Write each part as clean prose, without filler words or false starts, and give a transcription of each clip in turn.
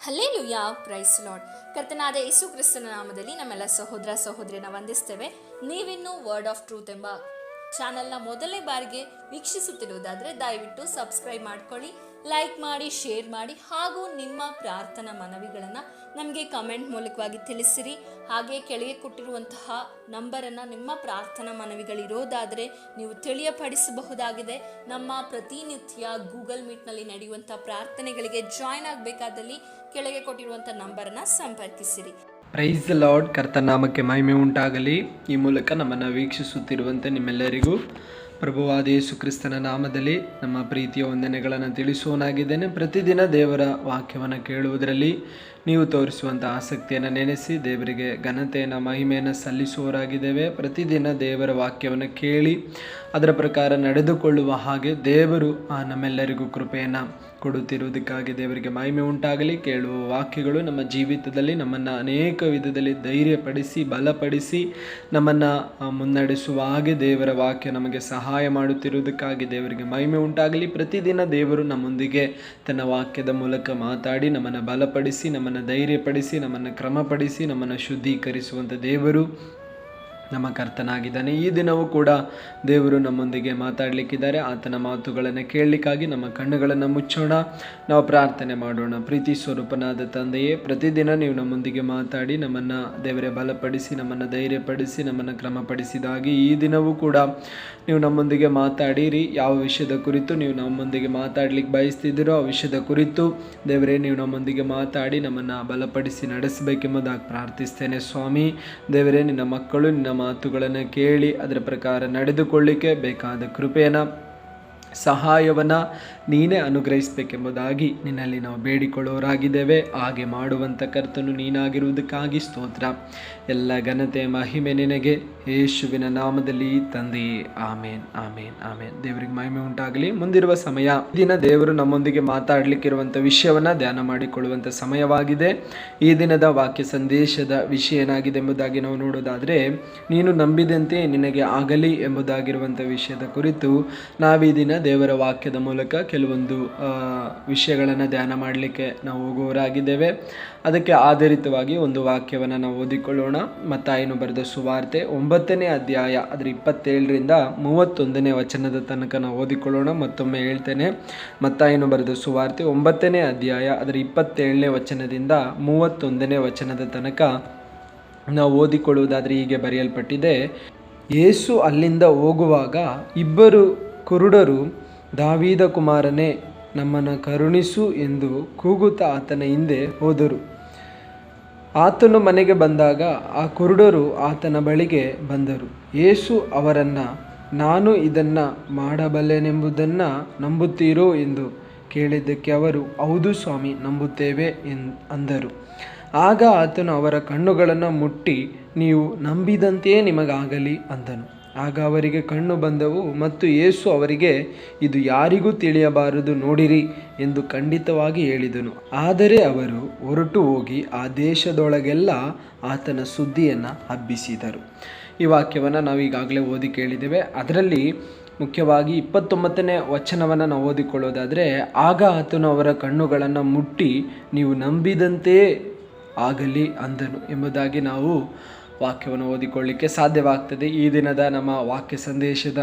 Hallelujah, price lord. ಕರ್ತನಾದ ಯೇಸು ಕ್ರಿಸ್ತನ ನಾಮದಲ್ಲಿ ನಮ್ಮೆಲ್ಲ ಸಹೋದರ ಸಹೋದರಿಯನ್ನ ವಂದಿಸ್ತೇವೆ. ನೀವಿನ್ನೂ ವರ್ಡ್ ಆಫ್ ಟ್ರೂತ್ ಎಂಬ ಚಾನಲ್ನ ಮೊದಲನೇ ಬಾರಿಗೆ ವೀಕ್ಷಿಸುತ್ತಿರುವುದಾದರೆ ದಯವಿಟ್ಟು ಸಬ್ಸ್ಕ್ರೈಬ್ ಮಾಡ್ಕೊಳ್ಳಿ, ಲೈಕ್ ಮಾಡಿ, ಶೇರ್ ಮಾಡಿ, ಹಾಗೂ ನಿಮ್ಮ ಪ್ರಾರ್ಥನಾ ಮನವಿಗಳನ್ನು ನಮಗೆ ಕಮೆಂಟ್ ಮೂಲಕವಾಗಿ ತಿಳಿಸಿರಿ. ಹಾಗೆ ಕೆಳಗೆ ಕೊಟ್ಟಿರುವಂತಹ ನಂಬರನ್ನು ನಿಮ್ಮ ಪ್ರಾರ್ಥನಾ ಮನವಿಗಳಿರೋದಾದರೆ ನೀವು ತಿಳಿಯಪಡಿಸಬಹುದಾಗಿದೆ. ನಮ್ಮ ಪ್ರತಿನಿತ್ಯ ಗೂಗಲ್ ಮೀಟ್ನಲ್ಲಿ ನಡೆಯುವಂಥ ಪ್ರಾರ್ಥನೆಗಳಿಗೆ ಜಾಯ್ನ್ ಆಗಬೇಕಾದಲ್ಲಿ ಕೆಳಗೆ ಕೊಟ್ಟಿರುವಂಥ ನಂಬರನ್ನು ಸಂಪರ್ಕಿಸಿರಿ. Price lord. ಕರ್ತನಾಮಕ್ಕೆ ಮಹಿಮೆ ಉಂಟಾಗಲಿ. ಈ ಮೂಲಕ ನಮ್ಮನ್ನು ವೀಕ್ಷಿಸುತ್ತಿರುವಂತೆ ನಿಮ್ಮೆಲ್ಲರಿಗೂ ಪ್ರಭುವಾದ ಯೇಸು ಕ್ರಿಸ್ತನ ನಾಮದಲ್ಲಿ ನಮ್ಮ ಪ್ರೀತಿಯ ವಂದನೆಗಳನ್ನು ತಿಳಿಸುವನಾಗಿದ್ದೇನೆ. ಪ್ರತಿದಿನ ದೇವರ ವಾಕ್ಯವನ್ನು ಕೇಳುವುದರಲ್ಲಿ ನೀವು ತೋರಿಸುವಂಥ ಆಸಕ್ತಿಯನ್ನು ನೆನೆಸಿ ದೇವರಿಗೆ ಘನತೆಯನ್ನು ಮಹಿಮೆಯನ್ನು ಸಲ್ಲಿಸುವವರಾಗಿದ್ದೇವೆ. ಪ್ರತಿದಿನ ದೇವರ ವಾಕ್ಯವನ್ನು ಕೇಳಿ ಅದರ ಪ್ರಕಾರ ನಡೆದುಕೊಳ್ಳುವ ಹಾಗೆ ದೇವರು ನಮ್ಮೆಲ್ಲರಿಗೂ ಕೃಪೆಯನ್ನು ಕೊಡುತ್ತಿರುವುದಕ್ಕಾಗಿ ದೇವರಿಗೆ ಮಹಿಮೆ ಉಂಟಾಗಲಿ. ಕೇಳುವ ವಾಕ್ಯಗಳು ನಮ್ಮ ಜೀವಿತದಲ್ಲಿ ನಮ್ಮನ್ನು ಅನೇಕ ವಿಧದಲ್ಲಿ ಧೈರ್ಯಪಡಿಸಿ ಬಲಪಡಿಸಿ ನಮ್ಮನ್ನು ಮುನ್ನಡೆಸುವ ಹಾಗೆ ದೇವರ ವಾಕ್ಯ ನಮಗೆ ಸಹಾಯ ಮಾಡುತ್ತಿರುವುದಕ್ಕಾಗಿ ದೇವರಿಗೆ ಮಹಿಮೆ ಉಂಟಾಗಲಿ. ಪ್ರತಿದಿನ ದೇವರು ನಮ್ಮೊಂದಿಗೆ ತನ್ನ ವಾಕ್ಯದ ಮೂಲಕ ಮಾತಾಡಿ ನಮ್ಮನ್ನು ಬಲಪಡಿಸಿ, ನಮ್ಮನ್ನು ಧೈರ್ಯಪಡಿಸಿ, ನಮ್ಮನ್ನು ಕ್ರಮಪಡಿಸಿ, ನಮ್ಮನ್ನು ಶುದ್ಧೀಕರಿಸುವಂಥ ದೇವರು ನಮ್ಮ ಕರ್ತನಾಗಿದ್ದಾನೆ. ಈ ದಿನವೂ ಕೂಡ ದೇವರು ನಮ್ಮೊಂದಿಗೆ ಮಾತಾಡಲಿಕ್ಕಿದ್ದಾರೆ. ಆತನ ಮಾತುಗಳನ್ನು ಕೇಳಲಿಕ್ಕಾಗಿ ನಮ್ಮ ಕಣ್ಣುಗಳನ್ನು ಮುಚ್ಚೋಣ, ನಾವು ಪ್ರಾರ್ಥನೆ ಮಾಡೋಣ. ಪ್ರೀತಿ ಸ್ವರೂಪನಾದ ತಂದೆಯೇ, ಪ್ರತಿದಿನ ನೀವು ನಮ್ಮೊಂದಿಗೆ ಮಾತಾಡಿ ನಮ್ಮನ್ನು ದೇವರೇ ಬಲಪಡಿಸಿ, ನಮ್ಮನ್ನು ಧೈರ್ಯಪಡಿಸಿ, ನಮ್ಮನ್ನು ಕ್ರಮಪಡಿಸಿದಾಗಿ ಈ ದಿನವೂ ಕೂಡ ನೀವು ನಮ್ಮೊಂದಿಗೆ ಮಾತಾಡಿರಿ. ಯಾವ ವಿಷಯದ ಕುರಿತು ನೀವು ನಮ್ಮೊಂದಿಗೆ ಮಾತಾಡ್ಲಿಕ್ಕೆ ಬಯಸ್ತಿದ್ದೀರೋ ಆ ವಿಷಯದ ಕುರಿತು ದೇವರೇ ನೀವು ನಮ್ಮೊಂದಿಗೆ ಮಾತಾಡಿ ನಮ್ಮನ್ನು ಬಲಪಡಿಸಿ ನಡೆಸಬೇಕೆಂಬುದಾಗಿ ಪ್ರಾರ್ಥಿಸ್ತೇನೆ. ಸ್ವಾಮಿ ದೇವರೇ, ನಿನ್ನ ಮಕ್ಕಳು ನಿನ್ನ ಮಾತುಗಳನ್ನು ಕೇಳಿ ಅದರ ಪ್ರಕಾರ ನಡೆದುಕೊಳ್ಳಿಕ್ಕೆ ಬೇಕಾದ ಕೃಪೆಯನ್ನು ಸಹಾಯವನ್ನು ನೀನೇ ಅನುಗ್ರಹಿಸಬೇಕೆಂಬುದಾಗಿ ನಿನ್ನಲ್ಲಿ ನಾವು ಬೇಡಿಕೊಳ್ಳೋರಾಗಿದ್ದೇವೆ. ಹಾಗೆ ಮಾಡುವಂಥ ಕರ್ತನು ನೀನಾಗಿರುವುದಕ್ಕಾಗಿ ಸ್ತೋತ್ರ. ಎಲ್ಲ ಘನತೆ ಮಹಿಮೆ ನಿನಗೆ, ಯೇಸುವಿನ ನಾಮದಲ್ಲಿ ತಂದೆಯೇ. ಆಮೇನ್, ಆಮೇನ್, ಆಮೇನ್. ದೇವರಿಗೆ ಮಹಿಮೆ ಉಂಟಾಗಲಿ. ಮುಂದಿರುವ ಸಮಯ ದಿನ ದೇವರು ನಮ್ಮೊಂದಿಗೆ ಮಾತಾಡಲಿಕ್ಕಿರುವಂಥ ವಿಷಯವನ್ನು ಧ್ಯಾನ ಮಾಡಿಕೊಳ್ಳುವಂಥ ಸಮಯವಾಗಿದೆ. ಈ ದಿನದ ವಾಕ್ಯ ಸಂದೇಶದ ವಿಷಯ ಏನಾಗಿದೆ ಎಂಬುದಾಗಿ ನಾವು ನೋಡೋದಾದರೆ, ನೀನು ನಂಬಿದಂತೆ ನಿನಗೆ ಆಗಲಿ ಎಂಬುದಾಗಿರುವಂಥ ವಿಷಯದ ಕುರಿತು ನಾವೀ ದಿನ ದೇವರ ವಾಕ್ಯದ ಮೂಲಕ ಕೆಲವೊಂದು ವಿಷಯಗಳನ್ನು ಧ್ಯಾನ ಮಾಡಲಿಕ್ಕೆ ನಾವು ಹೋಗುವವರಾಗಿದ್ದೇವೆ. ಅದಕ್ಕೆ ಆಧಾರಿತವಾಗಿ ಒಂದು ವಾಕ್ಯವನ್ನು ನಾವು ಓದಿಕೊಳ್ಳೋಣ. ಮತ್ತಾಯನು ಬರೆದ ಸುವಾರ್ತೆ 9ನೇ ಅಧ್ಯಾಯ ಅದರ 27ರಿಂದ 31ನೇ ವಚನದ ತನಕ ನಾವು ಓದಿಕೊಳ್ಳೋಣ. ಮತ್ತೊಮ್ಮೆ ಹೇಳ್ತೇನೆ, ಮತ್ತಾಯನು ಬರೆದ ಸುವಾರ್ತೆ 9ನೇ ಅಧ್ಯಾಯ ಅದರ 27ನೇ ವಚನದಿಂದ 31ನೇ ವಚನದ ತನಕ ನಾವು ಓದಿಕೊಳ್ಳುವುದಾದರೆ ಹೀಗೆ ಬರೆಯಲ್ಪಟ್ಟಿದೆ. ಯೇಸು ಅಲ್ಲಿಂದ ಹೋಗುವಾಗ ಇಬ್ಬರು ಕುರುಡರು, ದಾವೀದ ಕುಮಾರನೇ, ನಮ್ಮನ್ನು ಕರುಣಿಸು ಎಂದು ಕೂಗುತ್ತಾ ಆತನ ಹಿಂದೆ ಹೋದರು. ಆತನು ಮನೆಗೆ ಬಂದಾಗ ಆ ಕುರುಡರು ಆತನ ಬಳಿಗೆ ಬಂದರು. ಯೇಸು ಅವರನ್ನು, ನಾನು ಇದನ್ನು ಮಾಡಬಲ್ಲೆನೆಂಬುದನ್ನು ನಂಬುತ್ತೀರೋ ಎಂದು ಕೇಳಿದ್ದಕ್ಕೆ ಅವರು, ಹೌದು ಸ್ವಾಮಿ, ನಂಬುತ್ತೇವೆ ಅಂದರು. ಆಗ ಆತನು ಅವರ ಕಣ್ಣುಗಳನ್ನು ಮುಟ್ಟಿ, ನೀವು ನಂಬಿದಂತೆಯೇ ನಿಮಗಾಗಲಿ ಅಂದನು. ಆಗ ಅವರಿಗೆ ಕಣ್ಣು ಬಂದವು ಮತ್ತು ಯೇಸು ಅವರಿಗೆ, ಇದು ಯಾರಿಗೂ ತಿಳಿಯಬಾರದು, ನೋಡಿರಿ ಎಂದು ಖಂಡಿತವಾಗಿ ಹೇಳಿದನು. ಆದರೆ ಅವರು ಹೊರಟು ಹೋಗಿ ಆ ದೇಶದೊಳಗೆಲ್ಲ ಆತನ ಸುದ್ದಿಯನ್ನು ಹಬ್ಬಿಸಿದರು. ಈ ವಾಕ್ಯವನ್ನು ನಾವು ಈಗಾಗಲೇ ಓದಿ ಕೇಳಿದ್ದೇವೆ. ಅದರಲ್ಲಿ ಮುಖ್ಯವಾಗಿ 29ನೇ ವಚನವನ್ನು ನಾವು ಓದಿಕೊಳ್ಳೋದಾದರೆ, ಆಗ ಆತನು ಅವರ ಕಣ್ಣುಗಳನ್ನು ಮುಟ್ಟಿ, ನೀವು ನಂಬಿದಂತೆಯೇ ಆಗಲಿ ಅಂದನು ಎಂಬುದಾಗಿ ನಾವು ವಾಕ್ಯವನ್ನು ಓದಿಕೊಳ್ಳಲಿಕ್ಕೆ ಸಾಧ್ಯವಾಗ್ತದೆ. ಈ ದಿನದ ನಮ್ಮ ವಾಕ್ಯ ಸಂದೇಶದ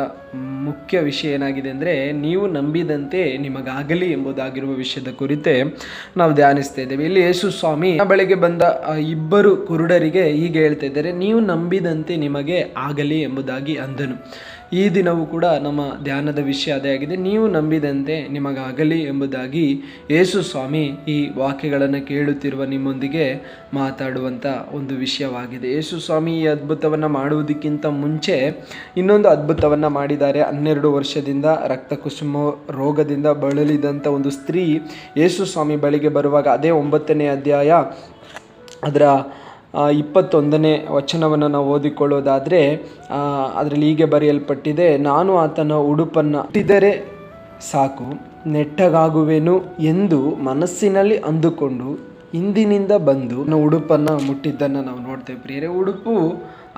ಮುಖ್ಯ ವಿಷಯ ಏನಾಗಿದೆ ಅಂದರೆ, ನೀವು ನಂಬಿದಂತೆ ನಿಮಗಾಗಲಿ ಎಂಬುದಾಗಿರುವ ವಿಷಯದ ಕುರಿತೇ ನಾವು ಧ್ಯಾನಿಸ್ತಾ ಇದ್ದೇವೆ. ಇಲ್ಲಿ ಯೇಸು ಸ್ವಾಮಿ ಬಳಿಗೆ ಬಂದ ಇಬ್ಬರು ಕುರುಡರಿಗೆ ಹೀಗೆ ಹೇಳ್ತಾ ಇದ್ದಾರೆ, ನೀವು ನಂಬಿದಂತೆ ನಿಮಗೆ ಆಗಲಿ ಎಂಬುದಾಗಿ ಅಂದನು. ಈ ದಿನವೂ ಕೂಡ ನಮ್ಮ ಧ್ಯಾನದ ವಿಷಯ ಅದೇ ಆಗಿದೆ, ನೀವು ನಂಬಿದಂತೆ ನಿಮಗಾಗಲಿ ಎಂಬುದಾಗಿ ಯೇಸು ಸ್ವಾಮಿ ಈ ವಾಕ್ಯಗಳನ್ನು ಕೇಳುತ್ತಿರುವ ನಿಮ್ಮೊಂದಿಗೆ ಮಾತಾಡುವಂಥ ಒಂದು ವಿಷಯವಾಗಿದೆ. ಯೇಸು ಸ್ವಾಮಿ ಈ ಅದ್ಭುತವನ್ನು ಮಾಡುವುದಕ್ಕಿಂತ ಮುಂಚೆ ಇನ್ನೊಂದು ಅದ್ಭುತವನ್ನು ಮಾಡಿದ್ದಾರೆ. 12 ವರ್ಷದಿಂದ ರಕ್ತ ಕುಸುಮ ರೋಗದಿಂದ ಬಳಲಿದಂಥ ಒಂದು ಸ್ತ್ರೀ ಯೇಸು ಸ್ವಾಮಿ ಬಳಿಗೆ ಬರುವಾಗ ಅದೇ 9ನೇ ಅಧ್ಯಾಯ ಅದರ 21ನೇ ವಚನವನ್ನು ನಾವು ಓದಿಕೊಳ್ಳೋದಾದರೆ ಅದರಲ್ಲಿ ಹೀಗೆ ಬರೆಯಲ್ಪಟ್ಟಿದೆ, ನಾನು ಆತನ ಉಡುಪನ್ನು ಮುಟ್ಟಿದರೆ ಸಾಕು, ನೆಟ್ಟಗಾಗುವೆನು ಎಂದು ಮನಸ್ಸಿನಲ್ಲಿ ಅಂದುಕೊಂಡು ಹಿಂದಿನಿಂದ ಬಂದು ಉಡುಪನ್ನು ಮುಟ್ಟಿದ್ದನ್ನು ನಾವು ನೋಡ್ತೇವೆ. ಪ್ರಿಯರೇ, ಉಡುಪು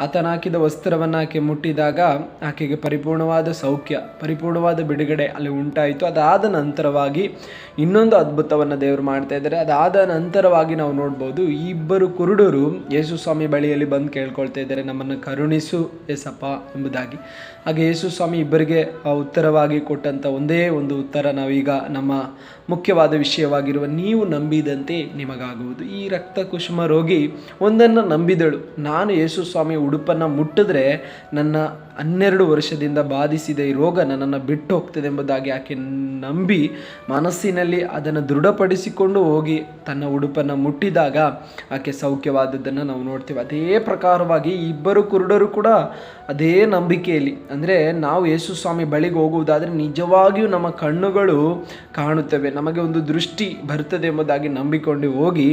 ಆತನ ಹಾಕಿದ ವಸ್ತ್ರವನ್ನು ಆಕೆ ಮುಟ್ಟಿದಾಗ ಆಕೆಗೆ ಪರಿಪೂರ್ಣವಾದ ಸೌಖ್ಯ, ಪರಿಪೂರ್ಣವಾದ ಬಿಡುಗಡೆ ಅಲ್ಲಿ ಉಂಟಾಯಿತು. ಅದಾದ ನಂತರವಾಗಿ ಇನ್ನೊಂದು ಅದ್ಭುತವನ್ನು ದೇವರು ಮಾಡ್ತಾ ಇದ್ದಾರೆ. ಅದಾದ ನಂತರವಾಗಿ ನಾವು ನೋಡ್ಬೋದು, ಈ ಇಬ್ಬರು ಕುರುಡರು ಯೇಸು ಸ್ವಾಮಿ ಬಳಿಯಲ್ಲಿ ಬಂದು ಕೇಳ್ಕೊಳ್ತಾ ಇದ್ದಾರೆ, ನಮ್ಮನ್ನು ಕರುಣಿಸು ಏಸಪ್ಪ ಎಂಬುದಾಗಿ. ಹಾಗೆ ಯೇಸು ಸ್ವಾಮಿ ಇಬ್ಬರಿಗೆ ಉತ್ತರವಾಗಿ ಕೊಟ್ಟಂಥ ಒಂದೇ ಒಂದು ಉತ್ತರ ನಾವೀಗ ನಮ್ಮ ಮುಖ್ಯವಾದ ವಿಷಯವಾಗಿರುವ ನೀವು ನಂಬಿದಂತೆ ನಿಮಗಾಗುವುದು. ಈ ರಕ್ತ ಕುಸುಮ ರೋಗಿ ಒಂದನ್ನು ನಂಬಿದಳು, ನಾನು ಯೇಸು ಸ್ವಾಮಿ ಉಡುಪನ್ನು ಮುಟ್ಟಿದ್ರೆ ನನ್ನ 12 ವರ್ಷದಿಂದ ಬಾಧಿಸಿದ ಈ ರೋಗ ನನ್ನನ್ನು ಬಿಟ್ಟು ಹೋಗ್ತದೆ ಎಂಬುದಾಗಿ ಆಕೆ ನಂಬಿ ಮನಸ್ಸಿನಲ್ಲಿ ಅದನ್ನು ದೃಢಪಡಿಸಿಕೊಂಡು ಹೋಗಿ ತನ್ನ ಉಡುಪನ್ನು ಮುಟ್ಟಿದಾಗ ಆಕೆ ಸೌಖ್ಯವಾದದ್ದನ್ನು ನಾವು ನೋಡ್ತೀವಿ. ಅದೇ ಪ್ರಕಾರವಾಗಿ ಇಬ್ಬರು ಕುರುಡರು ಕೂಡ ಅದೇ ನಂಬಿಕೆಯಲ್ಲಿ, ಅಂದರೆ ನಾವು ಯೇಸು ಸ್ವಾಮಿ ಬಳಿಗೆ ಹೋಗುವುದಾದರೆ ನಿಜವಾಗಿಯೂ ನಮ್ಮ ಕಣ್ಣುಗಳು ಕಾಣುತ್ತವೆ, ನಮಗೆ ಒಂದು ದೃಷ್ಟಿ ಬರ್ತದೆ ಎಂಬುದಾಗಿ ನಂಬಿಕೊಂಡು ಹೋಗಿ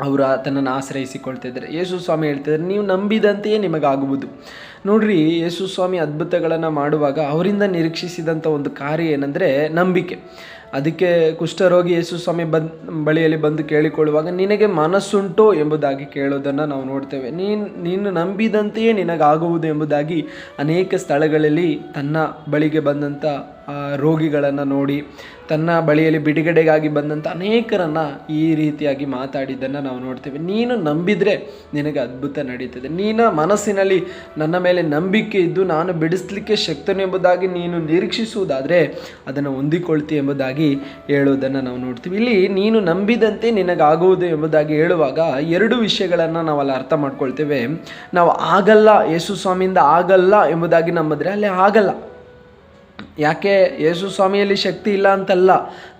ಅವರು ಆತನನ್ನು ಆಶ್ರಯಿಸಿಕೊಳ್ತಾ ಇದ್ದಾರೆ. ಯೇಸು ಸ್ವಾಮಿ ಹೇಳ್ತಿದ್ದಾರೆ, ನೀವು ನಂಬಿದಂತೆಯೇ ನಿಮಗಾಗುವುದು. ನೋಡ್ರಿ, ಯೇಸು ಸ್ವಾಮಿ ಅದ್ಭುತಗಳನ್ನು ಮಾಡುವಾಗ ಅವರಿಂದ ನಿರೀಕ್ಷಿಸಿದಂಥ ಒಂದು ಕಾರ್ಯ ಏನಂದರೆ ನಂಬಿಕೆ. ಅದಕ್ಕೆ ಕುಷ್ಠರೋಗಿ ಯೇಸು ಸ್ವಾಮಿ ಬಳಿಯಲ್ಲಿ ಬಂದು ಕೇಳಿಕೊಳ್ಳುವಾಗ ನಿನಗೆ ಮನಸ್ಸುಂಟೋ ಎಂಬುದಾಗಿ ಕೇಳೋದನ್ನು ನಾವು ನೋಡ್ತೇವೆ. ನೀನು ನಂಬಿದಂತೆಯೇ ನಿನಗಾಗುವುದು ಎಂಬುದಾಗಿ ಅನೇಕ ಸ್ಥಳಗಳಲ್ಲಿ ತನ್ನ ಬಳಿಗೆ ಬಂದಂಥ ರೋಗಿಗಳನ್ನು ನೋಡಿ, ತನ್ನ ಬಳಿಯಲ್ಲಿ ಬಿಡುಗಡೆಗಾಗಿ ಬಂದಂಥ ಅನೇಕರನ್ನು ಈ ರೀತಿಯಾಗಿ ಮಾತಾಡಿದ್ದನ್ನು ನಾವು ನೋಡ್ತೇವೆ. ನೀನು ನಂಬಿದರೆ ನಿನಗೆ ಅದ್ಭುತ ನಡೀತದೆ, ನಿನ್ನ ಮನಸ್ಸಿನಲ್ಲಿ ನನ್ನ ಮೇಲೆ ನಂಬಿಕೆ ಇದ್ದು ನಾನು ಬಿಡಿಸಲಿಕ್ಕೆ ಶಕ್ತನು ಎಂಬುದಾಗಿ ನೀನು ನಿರೀಕ್ಷಿಸುವುದಾದರೆ ಅದನ್ನು ಹೊಂದಿಕೊಳ್ತಿ ಎಂಬುದಾಗಿ ಹೇಳುವುದನ್ನು ನಾವು ನೋಡ್ತೀವಿ. ಇಲ್ಲಿ ನೀನು ನಂಬಿದಂತೆ ನಿನಗಾಗುವುದು ಎಂಬುದಾಗಿ ಹೇಳುವಾಗ 2 ವಿಷಯಗಳನ್ನು ನಾವು ಅಲ್ಲಿ ಅರ್ಥ ಮಾಡ್ಕೊಳ್ತೇವೆ. ನಾವು ಆಗಲ್ಲ, ಯೇಸು ಸ್ವಾಮಿಯಿಂದ ಆಗಲ್ಲ ಎಂಬುದಾಗಿ ನಂಬಿದ್ರೆ ಅಲ್ಲಿ ಆಗಲ್ಲ. ಯಾಕೆ? ಯೇಸು ಸ್ವಾಮಿಯಲ್ಲಿ ಶಕ್ತಿ ಇಲ್ಲ ಅಂತಲ್ಲ,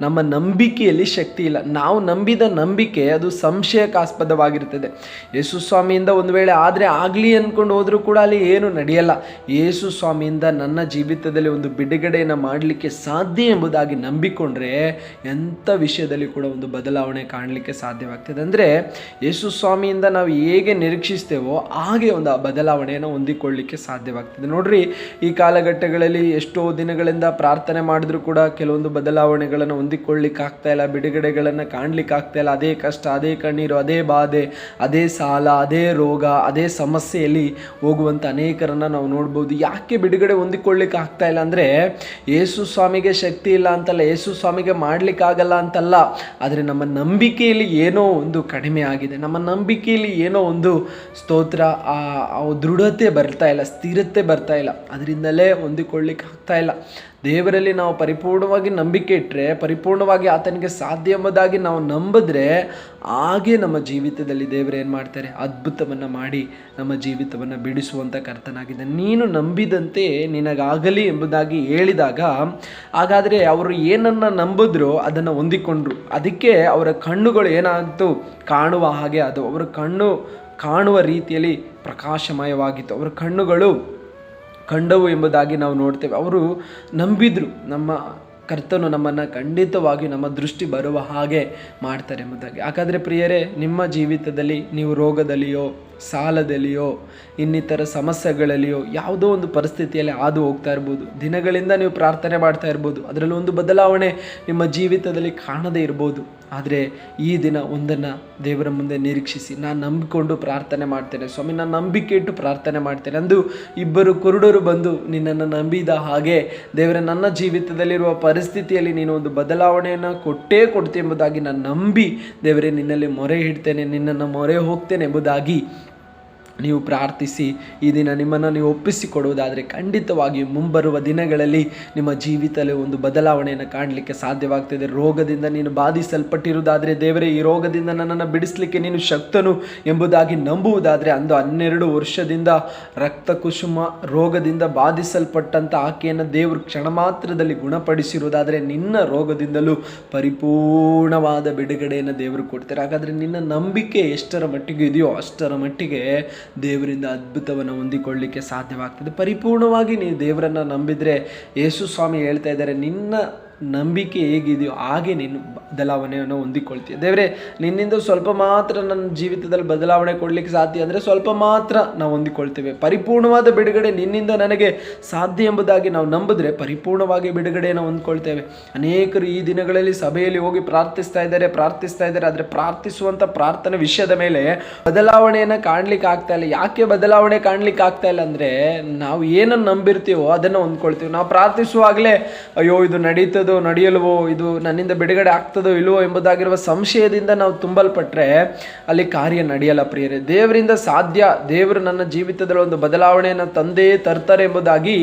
ನಮ್ಮ ನಂಬಿಕೆಯಲ್ಲಿ ಶಕ್ತಿ ಇಲ್ಲ. ನಾವು ನಂಬಿದ ನಂಬಿಕೆ ಅದು ಸಂಶಯಕ್ಕಾಸ್ಪದವಾಗಿರ್ತದೆ. ಯೇಸು ಸ್ವಾಮಿಯಿಂದ ಒಂದು ವೇಳೆ ಆದರೆ ಆಗಲಿ ಅಂದ್ಕೊಂಡು ಹೋದರೂ ಕೂಡ ಅಲ್ಲಿ ಏನು ನಡೆಯಲ್ಲ. ಯೇಸು ಸ್ವಾಮಿಯಿಂದ ನನ್ನ ಜೀವಿತದಲ್ಲಿ ಒಂದು ಬಿಡುಗಡೆಯನ್ನು ಮಾಡಲಿಕ್ಕೆ ಸಾಧ್ಯ ಎಂಬುದಾಗಿ ನಂಬಿಕೊಂಡ್ರೆ ಎಂಥ ವಿಷಯದಲ್ಲಿ ಕೂಡ ಒಂದು ಬದಲಾವಣೆ ಕಾಣಲಿಕ್ಕೆ ಸಾಧ್ಯವಾಗ್ತದೆ. ಅಂದರೆ ಯೇಸು ಸ್ವಾಮಿಯಿಂದ ನಾವು ಹೇಗೆ ನಿರೀಕ್ಷಿಸ್ತೇವೋ ಹಾಗೆ ಒಂದು ಆ ಬದಲಾವಣೆಯನ್ನು ಹೊಂದಿಕೊಳ್ಳಲಿಕ್ಕೆ ಸಾಧ್ಯವಾಗ್ತದೆ. ನೋಡ್ರಿ, ಈ ಕಾಲಘಟ್ಟಗಳಲ್ಲಿ ಎಷ್ಟೋ ದಿನಗಳಿಂದ ಪ್ರಾರ್ಥನೆ ಮಾಡಿದ್ರು ಕೂಡ ಕೆಲವೊಂದು ಬದಲಾವಣೆಗಳನ್ನು ಹೊಂದಿಕೊಳ್ಳಿಕ್ಕೆ ಆಗ್ತಾ ಇಲ್ಲ, ಬಿಡುಗಡೆಗಳನ್ನು ಕಾಣಲಿಕ್ಕೆ ಆಗ್ತಾ ಇಲ್ಲ. ಅದೇ ಕಷ್ಟ, ಅದೇ ಕಣ್ಣೀರು, ಅದೇ ಬಾಧೆ, ಅದೇ ಸಾಲ, ಅದೇ ರೋಗ, ಅದೇ ಸಮಸ್ಯೆಯಲ್ಲಿ ಹೋಗುವಂಥ ಅನೇಕರನ್ನು ನಾವು ನೋಡ್ಬೋದು. ಯಾಕೆ ಬಿಡುಗಡೆ ಹೊಂದಿಕೊಳ್ಳಿಕ್ಕೆ ಆಗ್ತಾ ಇಲ್ಲ ಅಂದರೆ ಯೇಸು ಸ್ವಾಮಿಗೆ ಶಕ್ತಿ ಇಲ್ಲ ಅಂತಲ್ಲ, ಯೇಸು ಸ್ವಾಮಿಗೆ ಮಾಡಲಿಕ್ಕಾಗಲ್ಲ ಅಂತಲ್ಲ, ಆದರೆ ನಮ್ಮ ನಂಬಿಕೆಯಲ್ಲಿ ಏನೋ ಒಂದು ಕಡಿಮೆ ಆಗಿದೆ. ನಮ್ಮ ನಂಬಿಕೆಯಲ್ಲಿ ಏನೋ ಒಂದು ಸ್ತೋತ್ರ ದೃಢತೆ ಬರ್ತಾ ಇಲ್ಲ, ಸ್ಥಿರತೆ ಬರ್ತಾ ಇಲ್ಲ, ಅದರಿಂದಲೇ ಹೊಂದಿಕೊಳ್ಳಿಕ್ಕೆ ಆಗ್ತಾ ಇಲ್ಲ. ದೇವರಲ್ಲಿ ನಾವು ಪರಿಪೂರ್ಣವಾಗಿ ನಂಬಿಕೆ ಇಟ್ಟರೆ, ಪರಿಪೂರ್ಣವಾಗಿ ಆತನಿಗೆ ಸಾಧ್ಯ ಎಂಬುದಾಗಿ ನಾವು ನಂಬಿದ್ರೆ ಹಾಗೆ ನಮ್ಮ ಜೀವಿತದಲ್ಲಿ ದೇವರು ಏನು ಮಾಡ್ತಾರೆ? ಅದ್ಭುತವನ್ನು ಮಾಡಿ ನಮ್ಮ ಜೀವಿತವನ್ನು ಬಿಡಿಸುವಂಥ ಕರ್ತನಾಗಿದೆ. ನೀನು ನಂಬಿದಂತೆ ನಿನಗಾಗಲಿ ಎಂಬುದಾಗಿ ಹೇಳಿದಾಗ, ಹಾಗಾದರೆ ಅವರು ಏನನ್ನು ನಂಬಿದ್ರು ಅದನ್ನು ಹೊಂದಿಕೊಂಡ್ರು. ಅದಕ್ಕೆ ಅವರ ಕಣ್ಣುಗಳು ಏನಾಯಿತು? ಕಾಣುವ ಹಾಗೆ ಅದು. ಅವರ ಕಣ್ಣು ಕಾಣುವ ರೀತಿಯಲ್ಲಿ ಪ್ರಕಾಶಮಯವಾಗಿತ್ತು, ಅವರ ಕಣ್ಣುಗಳು ಕಂಡವು ಎಂಬುದಾಗಿ ನಾವು ನೋಡ್ತೇವೆ. ಅವರು ನಂಬಿದ್ರು, ನಮ್ಮ ಕರ್ತನು ನಮ್ಮನ್ನು ಖಂಡಿತವಾಗಿ ನಮ್ಮ ದೃಷ್ಟಿ ಬರುವ ಹಾಗೆ ಮಾಡ್ತಾರೆ ಎಂಬುದಾಗಿ. ಹಾಗಾದರೆ ಪ್ರಿಯರೇ, ನಿಮ್ಮ ಜೀವಿತದಲ್ಲಿ ನೀವು ರೋಗದಲ್ಲಿಯೋ, ಸಾಲದಲ್ಲಿಯೋ, ಇನ್ನಿತರ ಸಮಸ್ಯೆಗಳಲ್ಲಿಯೋ, ಯಾವುದೋ ಒಂದು ಪರಿಸ್ಥಿತಿಯಲ್ಲಿ ಹಾದು ಹೋಗ್ತಾ ಇರ್ಬೋದು, ದಿನಗಳಿಂದ ನೀವು ಪ್ರಾರ್ಥನೆ ಮಾಡ್ತಾ ಇರ್ಬೋದು, ಅದರಲ್ಲಿ ಒಂದು ಬದಲಾವಣೆ ನಿಮ್ಮ ಜೀವಿತದಲ್ಲಿ ಕಾಣದೇ ಇರ್ಬೋದು. ಆದರೆ ಈ ದಿನ ಒಂದನ್ನು ದೇವರ ಮುಂದೆ ನಿರೀಕ್ಷಿಸಿ, ನಾನು ನಂಬಿಕೊಂಡು ಪ್ರಾರ್ಥನೆ ಮಾಡ್ತೇನೆ ಸ್ವಾಮಿ, ನಾನು ನಂಬಿಕೆ ಇಟ್ಟು ಪ್ರಾರ್ಥನೆ ಮಾಡ್ತೇನೆ ಅಂದು ಇಬ್ಬರು ಕುರುಡರು ಬಂದು ನಿನ್ನನ್ನು ನಂಬಿದ ಹಾಗೆ ದೇವರ ನನ್ನ ಜೀವಿತದಲ್ಲಿರುವ ಪರಿಸ್ಥಿತಿಯಲ್ಲಿ ನೀನು ಒಂದು ಬದಲಾವಣೆಯನ್ನು ಕೊಟ್ಟೇ ಕೊಡ್ತೀನಿ ಎಂಬುದಾಗಿ ನಾನು ನಂಬಿ ದೇವರೇ ನಿನ್ನಲ್ಲಿ ಮೊರೆ ಇಡ್ತೇನೆ, ನಿನ್ನನ್ನು ಮೊರೆ ಹೋಗ್ತೇನೆ ಎಂಬುದಾಗಿ ನೀವು ಪ್ರಾರ್ಥಿಸಿ ಈ ದಿನ ನಿಮ್ಮನ್ನು ನೀವು ಒಪ್ಪಿಸಿಕೊಡುವುದಾದರೆ ಖಂಡಿತವಾಗಿಯೂ ಮುಂಬರುವ ದಿನಗಳಲ್ಲಿ ನಿಮ್ಮ ಜೀವಿತದಲ್ಲಿ ಒಂದು ಬದಲಾವಣೆಯನ್ನು ಕಾಣಲಿಕ್ಕೆ ಸಾಧ್ಯವಾಗ್ತದೆ. ರೋಗದಿಂದ ನೀನು ಬಾಧಿಸಲ್ಪಟ್ಟಿರುವುದಾದರೆ, ದೇವರೇ ಈ ರೋಗದಿಂದ ನನ್ನನ್ನು ಬಿಡಿಸಲಿಕ್ಕೆ ನೀನು ಶಕ್ತನು ಎಂಬುದಾಗಿ ನಂಬುವುದಾದರೆ, ಅಂದು 12 ವರ್ಷದಿಂದ ರಕ್ತ ಕುಸುಮ ರೋಗದಿಂದ ಬಾಧಿಸಲ್ಪಟ್ಟಂಥ ಆಕೆಯನ್ನು ದೇವರು ಕ್ಷಣ ಮಾತ್ರದಲ್ಲಿ ಗುಣಪಡಿಸಿರುವುದಾದರೆ ನಿನ್ನ ರೋಗದಿಂದಲೂ ಪರಿಪೂರ್ಣವಾದ ಬಿಡುಗಡೆಯನ್ನು ದೇವರು ಕೊಡ್ತಾರೆ. ಹಾಗಾದರೆ ನಿನ್ನ ನಂಬಿಕೆ ಎಷ್ಟರ ಮಟ್ಟಿಗೆ ಇದೆಯೋ ಅಷ್ಟರ ಮಟ್ಟಿಗೆ ದೇವರಿಂದ ಅದ್ಭುತವನ್ನು ಹೊಂದಿಕೊಳ್ಳಲಿಕ್ಕೆ ಸಾಧ್ಯವಾಗ್ತದೆ. ಪರಿಪೂರ್ಣವಾಗಿ ನೀವು ದೇವರನ್ನು ನಂಬಿದರೆ, ಯೇಸು ಸ್ವಾಮಿ ಹೇಳ್ತಾ ಇದ್ದಾರೆ, ನಿನ್ನ ನಂಬಿಕೆ ಹೇಗಿದೆಯೋ ಹಾಗೆ ನೀನು ಬದಲಾವಣೆಯನ್ನು ಹೊಂದಿಕೊಳ್ತೀಯ. ದೇವರೇ, ನಿನ್ನಿಂದ ಸ್ವಲ್ಪ ಮಾತ್ರ ನನ್ನ ಜೀವಿತದಲ್ಲಿ ಬದಲಾವಣೆ ಕೊಡಲಿಕ್ಕೆ ಸಾಧ್ಯ ಅಂದರೆ ಸ್ವಲ್ಪ ಮಾತ್ರ ನಾವು ಹೊಂದಿಕೊಳ್ತೇವೆ. ಪರಿಪೂರ್ಣವಾದ ಬಿಡುಗಡೆ ನಿನ್ನಿಂದ ನನಗೆ ಸಾಧ್ಯ ಎಂಬುದಾಗಿ ನಾವು ನಂಬಿದ್ರೆ ಪರಿಪೂರ್ಣವಾಗಿ ಬಿಡುಗಡೆಯನ್ನು ಹೊಂದ್ಕೊಳ್ತೇವೆ. ಅನೇಕರು ಈ ದಿನಗಳಲ್ಲಿ ಸಭೆಯಲ್ಲಿ ಹೋಗಿ ಪ್ರಾರ್ಥಿಸ್ತಾ ಇದ್ದಾರೆ, ಆದರೆ ಪ್ರಾರ್ಥಿಸುವಂಥ ಪ್ರಾರ್ಥನೆ ವಿಷಯದ ಮೇಲೆ ಬದಲಾವಣೆಯನ್ನು ಕಾಣಲಿಕ್ಕೆ ಆಗ್ತಾ ಇಲ್ಲ. ಯಾಕೆ ಬದಲಾವಣೆ ಕಾಣಲಿಕ್ಕೆ ಆಗ್ತಾ ಇಲ್ಲ ಅಂದರೆ, ನಾವು ಏನನ್ನು ನಂಬಿರ್ತೀವೋ ಅದನ್ನು ಹೊಂದ್ಕೊಳ್ತೀವಿ. ನಾವು ಪ್ರಾರ್ಥಿಸುವಾಗಲೇ ಅಯ್ಯೋ ಇದು ನಡೀತದೋ ನಡೆಯಲ್ವೋ, ಇದು ನನ್ನಿಂದ ಬಿಡುಗಡೆ ಆಗ್ತದೋ ಇಲ್ವೋ ಎಂಬುದಾಗಿರುವ ಸಂಶಯದಿಂದ ನಾವು ತುಂಬಲ್ಪಟ್ರೆ ಅಲ್ಲಿ ಕಾರ್ಯ ನಡೆಯಲ್ಲ ಪ್ರಿಯರೇ. ದೇವರಿಂದ ಸಾಧ್ಯ, ದೇವರು ನನ್ನ ಜೀವಿತದಲ್ಲಿ ಒಂದು ಬದಲಾವಣೆಯನ್ನು ತಂದೇ ತರ್ತಾರೆ ಎಂಬುದಾಗಿ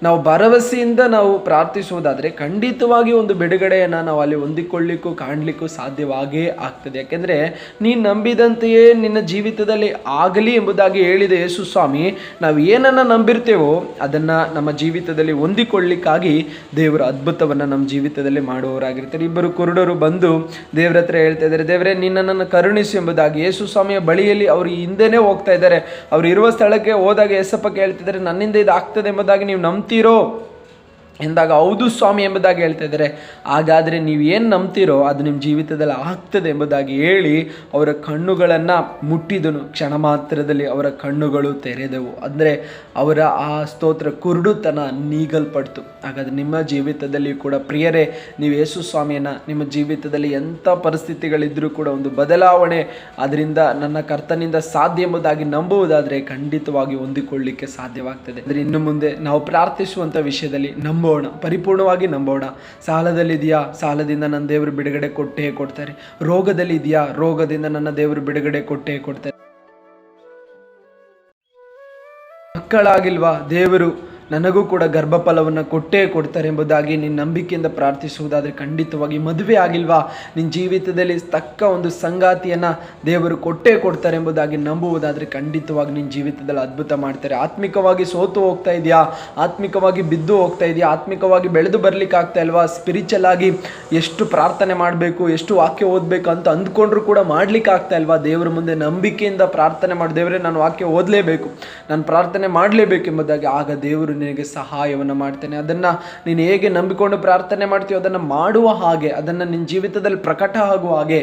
ನಾವು ಭರವಸೆಯಿಂದ ನಾವು ಪ್ರಾರ್ಥಿಸುವುದಾದರೆ ಖಂಡಿತವಾಗಿ ಒಂದು ಬಿಡುಗಡೆಯನ್ನು ನಾವು ಅಲ್ಲಿ ಹೊಂದಿಕೊಳ್ಳಿಕ್ಕೂ ಕಾಣಲಿಕ್ಕೂ ಸಾಧ್ಯವಾಗೇ ಆಗ್ತದೆ. ಯಾಕೆಂದರೆ ನೀನು ನಂಬಿದಂತೆಯೇ ನಿನ್ನ ಜೀವಿತದಲ್ಲಿ ಆಗಲಿ ಎಂಬುದಾಗಿ ಹೇಳಿದ ಯೇಸು ಸ್ವಾಮಿ, ನಾವು ಏನನ್ನು ನಂಬಿರ್ತೇವೋ ಅದನ್ನು ನಮ್ಮ ಜೀವಿತದಲ್ಲಿ ಹೊಂದಿಕೊಳ್ಳಿಕ್ಕಾಗಿ ದೇವರು ಅದ್ಭುತವನ್ನು ನಮ್ಮ ಜೀವಿತದಲ್ಲಿ ಮಾಡುವವರಾಗಿರ್ತಾರೆ. ಇಬ್ಬರು ಕುರುಡರು ಬಂದು ದೇವರ ಹತ್ರ ಹೇಳ್ತಾ ಇದ್ದಾರೆ, ದೇವರೇ ನನ್ನನ್ನು ಕರುಣಿಸು ಎಂಬುದಾಗಿ. ಯೇಸು ಸ್ವಾಮಿಯ ಬಳಿಯಲ್ಲಿ ಅವರು ಹಿಂದೆನೇ ಹೋಗ್ತಾ ಇದ್ದಾರೆ. ಅವರು ಇರುವ ಸ್ಥಳಕ್ಕೆ ಹೋದಾಗ ಯೇಸಪ್ಪ ಕೇಳ್ತಿದ್ದಾರೆ, ನನ್ನಿಂದ ಇದು ಆಗ್ತದೆ ಎಂಬುದಾಗಿ ನೀವು ನಂಬ್ತೀರೋ ಎಂದಾಗ ಹೌದು ಸ್ವಾಮಿ ಎಂಬುದಾಗಿ ಹೇಳ್ತಾ ಇದ್ದಾರೆ. ಹಾಗಾದರೆ ನೀವು ಏನು ನಂಬ್ತೀರೋ ಅದು ನಿಮ್ಮ ಜೀವಿತದಲ್ಲಿ ಆಗ್ತದೆ ಎಂಬುದಾಗಿ ಹೇಳಿ ಅವರ ಕಣ್ಣುಗಳನ್ನು ಮುಟ್ಟಿದನು. ಕ್ಷಣ ಮಾತ್ರದಲ್ಲಿ ಅವರ ಕಣ್ಣುಗಳು ತೆರೆದವು. ಅಂದರೆ ಅವರ ಆ ಸ್ತೋತ್ರ ಕುರುಡುತನ ನೀಗಲ್ಪಡ್ತು. ಹಾಗಾದರೆ ನಿಮ್ಮ ಜೀವಿತದಲ್ಲಿ ಕೂಡ ಪ್ರಿಯರೇ, ನೀವು ಯೇಸು ಸ್ವಾಮಿಯನ್ನು ನಿಮ್ಮ ಜೀವಿತದಲ್ಲಿ ಎಂಥ ಪರಿಸ್ಥಿತಿಗಳಿದ್ದರೂ ಕೂಡ ಒಂದು ಬದಲಾವಣೆ ಅದರಿಂದ ನನ್ನ ಕರ್ತನಿಂದ ಸಾಧ್ಯ ಎಂಬುದಾಗಿ ನಂಬುವುದಾದರೆ ಖಂಡಿತವಾಗಿ ಹೊಂದಿಕೊಳ್ಳಲಿಕ್ಕೆ ಸಾಧ್ಯವಾಗ್ತದೆ. ಅಂದರೆ ಇನ್ನು ಮುಂದೆ ನಾವು ಪ್ರಾರ್ಥಿಸುವಂಥ ವಿಷಯದಲ್ಲಿ ಪರಿಪೂರ್ಣವಾಗಿ ನಂಬೋಣ. ಸಾಲದಲ್ಲಿದೆಯಾ, ಸಾಲದಿಂದ ನನ್ನ ದೇವರು ಬಿಡುಗಡೆ ಕೊಟ್ಟೇ ಕೊಡ್ತಾರೆ. ರೋಗದಲ್ಲಿ ಇದೆಯಾ, ರೋಗದಿಂದ ನನ್ನ ದೇವರು ಬಿಡುಗಡೆ ಕೊಟ್ಟೇ ಕೊಡ್ತಾರೆ. ಮಕ್ಕಳಾಗಿಲ್ವಾ, ದೇವರು ನನಗೂ ಕೂಡ ಗರ್ಭಫಲವನ್ನು ಕೊಟ್ಟೇ ಕೊಡ್ತಾರೆ ಎಂಬುದಾಗಿ ನಿನ್ನ ನಂಬಿಕೆಯಿಂದ ಪ್ರಾರ್ಥಿಸುವುದಾದರೆ ಖಂಡಿತವಾಗಿ ಮದುವೆ ಆಗಿಲ್ವಾ, ನಿನ್ನ ಜೀವಿತದಲ್ಲಿ ತಕ್ಕ ಒಂದು ಸಂಗಾತಿಯನ್ನು ದೇವರು ಕೊಟ್ಟೇ ಕೊಡ್ತಾರೆ ಎಂಬುದಾಗಿ ನಂಬುವುದಾದರೆ ಖಂಡಿತವಾಗಿ ನಿನ್ನ ಜೀವಿತದಲ್ಲಿ ಅದ್ಭುತ ಮಾಡ್ತಾರೆ. ಆತ್ಮಿಕವಾಗಿ ಸೋತು ಹೋಗ್ತಾ ಇದೆಯಾ, ಆತ್ಮಿಕವಾಗಿ ಬಿದ್ದು ಹೋಗ್ತಾ ಇದೆಯಾ, ಆತ್ಮಿಕವಾಗಿ ಬೆಳೆದು ಬರಲಿಕ್ಕೆ ಆಗ್ತಾ ಇಲ್ವಾ, ಸ್ಪಿರಿಚುವಲ್ ಆಗಿ ಎಷ್ಟು ಪ್ರಾರ್ಥನೆ ಮಾಡಬೇಕು, ಎಷ್ಟು ವಾಕ್ಯ ಓದಬೇಕು ಅಂತ ಅಂದ್ಕೊಂಡ್ರೂ ಕೂಡ ಮಾಡಲಿಕ್ಕೆ ಆಗ್ತಾ ಇಲ್ವಾ, ದೇವರ ಮುಂದೆ ನಂಬಿಕೆಯಿಂದ ಪ್ರಾರ್ಥನೆ ಮಾಡಿ, ದೇವರೇ ನಾನು ವಾಕ್ಯ ಓದಲೇಬೇಕು, ನಾನು ಪ್ರಾರ್ಥನೆ ಮಾಡಲೇಬೇಕು ಎಂಬುದಾಗಿ ಆಗ ದೇವರು ನಿನಗೆ ಸಹಾಯವನ್ನು ಮಾಡ್ತೇನೆ. ಅದನ್ನು ನೀನು ಹೇಗೆ ನಂಬಿಕೊಂಡು ಪ್ರಾರ್ಥನೆ ಮಾಡ್ತೀಯೋ ಅದನ್ನು ಮಾಡುವ ಹಾಗೆ, ಅದನ್ನು ನಿನ್ನ ಜೀವಿತದಲ್ಲಿ ಪ್ರಕಟ ಆಗುವ ಹಾಗೆ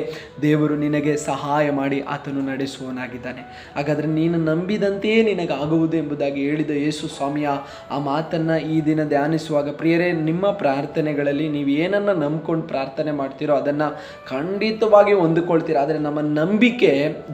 ದೇವರು ನಿನಗೆ ಸಹಾಯ ಮಾಡಿ ಆತನು ನಡೆಸುವನಾಗಿದ್ದಾನೆ. ಹಾಗಾದರೆ ನೀನು ನಂಬಿದಂತೆಯೇ ನಿನಗಾಗುವುದು ಎಂಬುದಾಗಿ ಹೇಳಿದ ಯೇಸು ಸ್ವಾಮಿಯ ಆ ಮಾತನ್ನು ಈ ದಿನ ಧ್ಯಾನಿಸುವಾಗ ಪ್ರಿಯರೇ, ನಿಮ್ಮ ಪ್ರಾರ್ಥನೆಗಳಲ್ಲಿ ನೀವು ಏನನ್ನು ನಂಬ್ಕೊಂಡು ಪ್ರಾರ್ಥನೆ ಮಾಡ್ತೀರೋ ಅದನ್ನು ಖಂಡಿತವಾಗಿ ಹೊಂದಿಕೊಳ್ತೀರ. ಆದರೆ ನಮ್ಮ ನಂಬಿಕೆ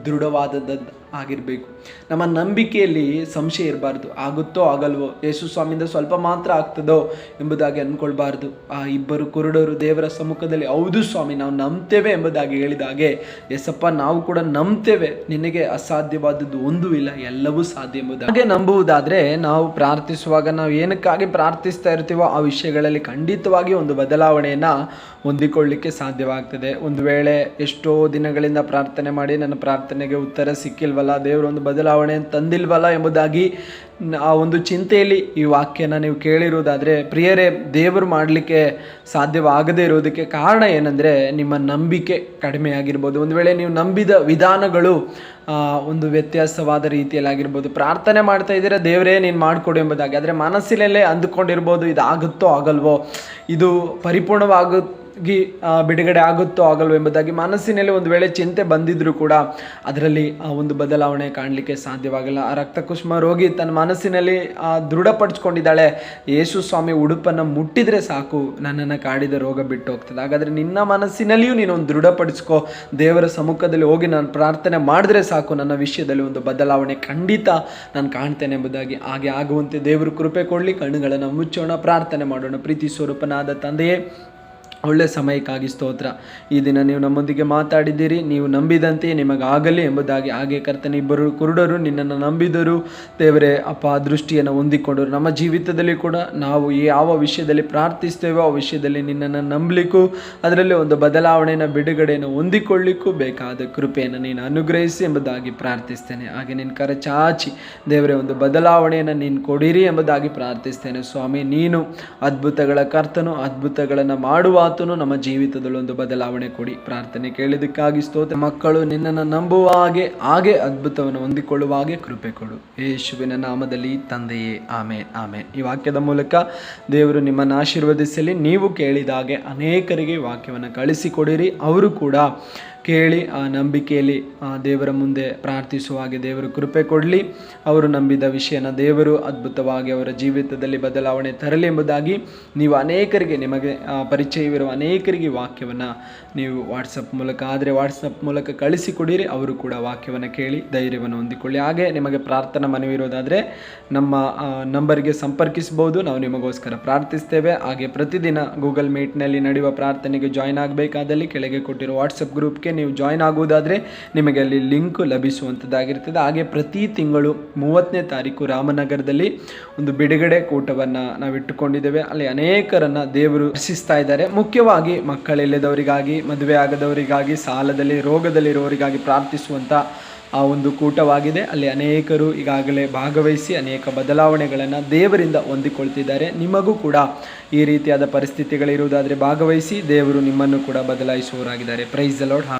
ದೃಢವಾದದ್ದು ಆಗಿರಬೇಕು. ನಮ್ಮ ನಂಬಿಕೆಯಲ್ಲಿ ಸಂಶಯ ಇರಬಾರ್ದು. ಆಗುತ್ತೋ ಆಗಲ್ವೋ, ಯೇಸು ಸ್ವಾಮಿಯಿಂದ ಸ್ವಲ್ಪ ಮಾತ್ರ ಆಗ್ತದೋ ಎಂಬುದಾಗಿ ಅಂದ್ಕೊಳ್ಬಾರ್ದು. ಆ ಇಬ್ಬರು ಕುರುಡರು ದೇವರ ಸಮ್ಮುಖದಲ್ಲಿ ಹೌದು ಸ್ವಾಮಿ ನಾವು ನಂಬ್ತೇವೆ ಎಂಬುದಾಗಿ ಹೇಳಿದಾಗೆ, ಯೇಸಪ್ಪ ನಾವು ಕೂಡ ನಂಬ್ತೇವೆ, ನಿನಗೆ ಅಸಾಧ್ಯವಾದದ್ದು ಒಂದೂ ಇಲ್ಲ, ಎಲ್ಲವೂ ಸಾಧ್ಯ ಎಂಬುದಾಗಿ ಹಾಗೆ ನಂಬುವುದಾದರೆ ನಾವು ಪ್ರಾರ್ಥಿಸುವಾಗ ನಾವು ಏನಕ್ಕಾಗಿ ಪ್ರಾರ್ಥಿಸ್ತಾ ಇರ್ತೀವೋ ಆ ವಿಷಯಗಳಲ್ಲಿ ಖಂಡಿತವಾಗಿ ಒಂದು ಬದಲಾವಣೆಯನ್ನು ಹೊಂದಿಕೊಳ್ಳಲಿಕ್ಕೆ ಸಾಧ್ಯವಾಗ್ತದೆ. ಒಂದು ವೇಳೆ ಎಷ್ಟೋ ದಿನಗಳಿಂದ ಪ್ರಾರ್ಥನೆ ಮಾಡಿ ನನ್ನ ಪ್ರಾರ್ಥನೆಗೆ ಉತ್ತರ ಸಿಕ್ಕಿಲ್ವಲ್ಲ, ದೇವರು ಒಂದು ಬದಲಾವಣೆ ತಂದಿಲ್ವಲ್ಲ ಎಂಬುದಾಗಿ ಆ ಒಂದು ಚಿಂತೆಯಲ್ಲಿ ಈ ವಾಕ್ಯನ ನೀವು ಕೇಳಿರುವುದಾದರೆ ಪ್ರಿಯರೇ, ದೇವರು ಮಾಡಲಿಕ್ಕೆ ಸಾಧ್ಯವಾಗದೇ ಇರೋದಕ್ಕೆ ಕಾರಣ ಏನಂದರೆ ನಿಮ್ಮ ನಂಬಿಕೆ ಕಡಿಮೆ ಆಗಿರ್ಬೋದು. ಒಂದು ವೇಳೆ ನೀವು ನಂಬಿದ ವಿಧಾನಗಳು ಒಂದು ವ್ಯತ್ಯಾಸವಾದ ರೀತಿಯಲ್ಲಿ ಆಗಿರ್ಬೋದು. ಪ್ರಾರ್ಥನೆ ಮಾಡ್ತಾ ಇದ್ದೀರಾ ದೇವರೇ ನೀನು ಮಾಡಿಕೊಡು ಎಂಬುದಾಗಿ, ಆದರೆ ಮನಸ್ಸಿನಲ್ಲೇ ಅಂದುಕೊಂಡಿರ್ಬೋದು ಇದಾಗುತ್ತೋ ಆಗಲ್ವೋ, ಇದು ಪರಿಪೂರ್ಣವಾಗಿ ಬಿಡುಗಡೆ ಆಗುತ್ತೋ ಆಗಲ್ವೋ ಎಂಬುದಾಗಿ ಮನಸ್ಸಿನಲ್ಲಿ ಒಂದು ವೇಳೆ ಚಿಂತೆ ಬಂದಿದ್ರೂ ಕೂಡ ಅದರಲ್ಲಿ ಆ ಒಂದು ಬದಲಾವಣೆ ಕಾಣಲಿಕ್ಕೆ ಸಾಧ್ಯವಾಗಿಲ್ಲ. ಆ ರಕ್ತಕುಷ್ಮ ರೋಗಿ ತನ್ನ ಮನಸ್ಸಿನಲ್ಲಿ ದೃಢಪಡಿಸ್ಕೊಂಡಿದ್ದಾಳೆ, ಯೇಸು ಸ್ವಾಮಿ ಉಡುಪನ್ನು ಮುಟ್ಟಿದರೆ ಸಾಕು ನನ್ನನ್ನು ಕಾಡಿದ ರೋಗ ಬಿಟ್ಟು ಹೋಗ್ತದೆ. ಹಾಗಾದರೆ ನಿನ್ನ ಮನಸ್ಸಿನಲ್ಲಿಯೂ ನೀನು ಒಂದು ದೃಢಪಡಿಸ್ಕೋ, ದೇವರ ಸಮ್ಮುಖದಲ್ಲಿ ಹೋಗಿ ನಾನು ಪ್ರಾರ್ಥನೆ ಮಾಡಿದ್ರೆ ಸಾಕು, ನನ್ನ ವಿಷಯದಲ್ಲಿ ಒಂದು ಬದಲಾವಣೆ ಖಂಡಿತ ನಾನು ಕಾಣ್ತೇನೆ ಎಂಬುದಾಗಿ. ಹಾಗೆ ಆಗುವಂತೆ ದೇವರು ಕೃಪೆ ಕೊಡಲಿ. ಕಣ್ಣುಗಳನ್ನು ಮುಚ್ಚೋಣ, ಪ್ರಾರ್ಥನೆ ಮಾಡೋಣ. ಪ್ರೀತಿ ಸ್ವರೂಪನಾದ ತಂದೆಯೇ, ಒಳ್ಳೆಯ ಸಮಯಕ್ಕಾಗಿ ಸ್ತೋತ್ರ. ಈ ದಿನ ನೀವು ನಮ್ಮೊಂದಿಗೆ ಮಾತಾಡಿದ್ದೀರಿ, ನೀವು ನಂಬಿದಂತೆ ನಿಮಗಾಗಲಿ ಎಂಬುದಾಗಿ. ಹಾಗೆ ಕರ್ತನೆ, ಇಬ್ಬರು ಕುರುಡರು ನಿನ್ನನ್ನು ನಂಬಿದರು ದೇವರೇ ಅಪ್ಪ, ದೃಷ್ಟಿಯನ್ನು ಹೊಂದಿಕೊಂಡರು. ನಮ್ಮ ಜೀವಿತದಲ್ಲಿ ಕೂಡ ನಾವು ಯಾವ ವಿಷಯದಲ್ಲಿ ಪ್ರಾರ್ಥಿಸ್ತೇವೋ ಆ ವಿಷಯದಲ್ಲಿ ನಿನ್ನನ್ನು ನಂಬಲಿಕ್ಕೂ ಅದರಲ್ಲಿ ಒಂದು ಬದಲಾವಣೆಯನ್ನು ಬಿಡುಗಡೆಯನ್ನು ಹೊಂದಿಕೊಳ್ಳಿಕ್ಕೂ ಬೇಕಾದ ಕೃಪೆಯನ್ನು ನೀನು ಅನುಗ್ರಹಿಸಿ ಎಂಬುದಾಗಿ ಪ್ರಾರ್ಥಿಸ್ತೇನೆ. ಹಾಗೆ ನಿನ್ನ ಕರ ಚಾಚಿ ದೇವರೇ ಒಂದು ಬದಲಾವಣೆಯನ್ನು ನೀನು ಕೊಡಿರಿ ಎಂಬುದಾಗಿ ಪ್ರಾರ್ಥಿಸ್ತೇನೆ. ಸ್ವಾಮಿ, ನೀನು ಅದ್ಭುತಗಳ ಕರ್ತನು, ಅದ್ಭುತಗಳನ್ನು ಮಾಡುವ ಆತನು ನಮ್ಮ ಜೀವಿತದಲ್ಲಿ ಒಂದು ಬದಲಾವಣೆ ಕೊಡಿ. ಪ್ರಾರ್ಥನೆ ಕೇಳಿದ್ದಕ್ಕಾಗಿ ಸ್ತೋತ್ರ. ಮಕ್ಕಳು ನಿನ್ನನ್ನು ನಂಬುವ ಹಾಗೆ ಅದ್ಭುತವನ್ನು ಹೊಂದಿಕೊಳ್ಳುವ ಹಾಗೆ ಕೃಪೆ ಕೊಡು. ಯೇಸುವಿನ ನಾಮದಲ್ಲಿ ತಂದೆಯೇ, ಆಮೇನ್ ಆಮೇನ್. ಈ ವಾಕ್ಯದ ಮೂಲಕ ದೇವರು ನಿಮ್ಮನ್ನು ಆಶೀರ್ವದಿಸಲಿ. ನೀವು ಕೇಳಿದ ಹಾಗೆ ಅನೇಕರಿಗೆ ವಾಕ್ಯವನ್ನು ಕಳಿಸಿಕೊಡಿರಿ. ಅವರು ಕೂಡ ಕೇಳಿ ಆ ನಂಬಿಕೆಯಲ್ಲಿ ದೇವರ ಮುಂದೆ ಪ್ರಾರ್ಥಿಸುವ ಹಾಗೆ ದೇವರು ಕೃಪೆ ಕೊಡಲಿ. ಅವರು ನಂಬಿದ ವಿಷಯನ ದೇವರು ಅದ್ಭುತವಾಗಿ ಅವರ ಜೀವಿತದಲ್ಲಿ ಬದಲಾವಣೆ ತರಲಿ ಎಂಬುದಾಗಿ ನೀವು ಅನೇಕರಿಗೆ, ನಿಮಗೆ ಪರಿಚಯವಿರುವ ಅನೇಕರಿಗೆ ವಾಕ್ಯವನ್ನು ನೀವು ವಾಟ್ಸಪ್ ಮೂಲಕ ಕಳಿಸಿಕೊಡಿರಿ. ಅವರು ಕೂಡ ವಾಕ್ಯವನ್ನು ಕೇಳಿ ಧೈರ್ಯವನ್ನು ಹೊಂದಿಕೊಳ್ಳಿ. ಹಾಗೆ ನಿಮಗೆ ಪ್ರಾರ್ಥನಾ ಮನವಿರೋದಾದರೆ ನಮ್ಮ ನಂಬರ್ಗೆ ಸಂಪರ್ಕಿಸಬಹುದು. ನಾವು ನಿಮಗೋಸ್ಕರ ಪ್ರಾರ್ಥಿಸ್ತೇವೆ. ಹಾಗೆ ಪ್ರತಿದಿನ ಗೂಗಲ್ ಮೀಟ್ನಲ್ಲಿ ನಡೆಯುವ ಪ್ರಾರ್ಥನೆಗೆ ಜಾಯ್ನ್ ಆಗಬೇಕಾದಲ್ಲಿ ಕೆಳಗೆ ಕೊಟ್ಟಿರೋ ವಾಟ್ಸಪ್ ಗ್ರೂಪ್ಗೆ ನೀವು ಜಾಯ್ನ್ ಆಗುವುದಾದರೆ ನಿಮಗೆ ಅಲ್ಲಿ ಲಿಂಕ್ ಲಭಿಸುವಂಥದ್ದಾಗಿರ್ತದೆ. ಹಾಗೆ ಪ್ರತಿ ತಿಂಗಳು 30ನೇ ತಾರೀಕು ರಾಮನಗರದಲ್ಲಿ ಒಂದು ಬಿಡುಗಡೆ ಕೂಟವನ್ನು ನಾವು ಇಟ್ಟುಕೊಂಡಿದ್ದೇವೆ. ಅಲ್ಲಿ ಅನೇಕರನ್ನು ದೇವರು ರಕ್ಷಿಸ್ತಾ ಇದ್ದಾರೆ. ಮುಖ್ಯವಾಗಿ ಮಕ್ಕಳಿಲ್ಲದವರಿಗಾಗಿ, ಮದುವೆ ಆಗದವರಿಗಾಗಿ, ಸಾಲದಲ್ಲಿ ರೋಗದಲ್ಲಿರುವವರಿಗಾಗಿ ಪ್ರಾರ್ಥಿಸುವಂಥ ಆ ಒಂದು ಕೂಟವಾಗಿದೆ. ಅಲ್ಲಿ ಅನೇಕರು ಈಗಾಗಲೇ ಭಾಗವಹಿಸಿ ಅನೇಕ ಬದಲಾವಣೆಗಳನ್ನು ದೇವರಿಂದ ಹೊಂದಿಕೊಳ್ತಿದ್ದಾರೆ. ನಿಮಗೂ ಕೂಡ ಈ ರೀತಿಯಾದ ಪರಿಸ್ಥಿತಿಗಳಿರುವುದಾದರೆ ಭಾಗವಹಿಸಿ, ದೇವರು ನಿಮ್ಮನ್ನು ಕೂಡ ಬದಲಾಯಿಸುವವರಾಗಿದ್ದಾರೆ. Praise the lord.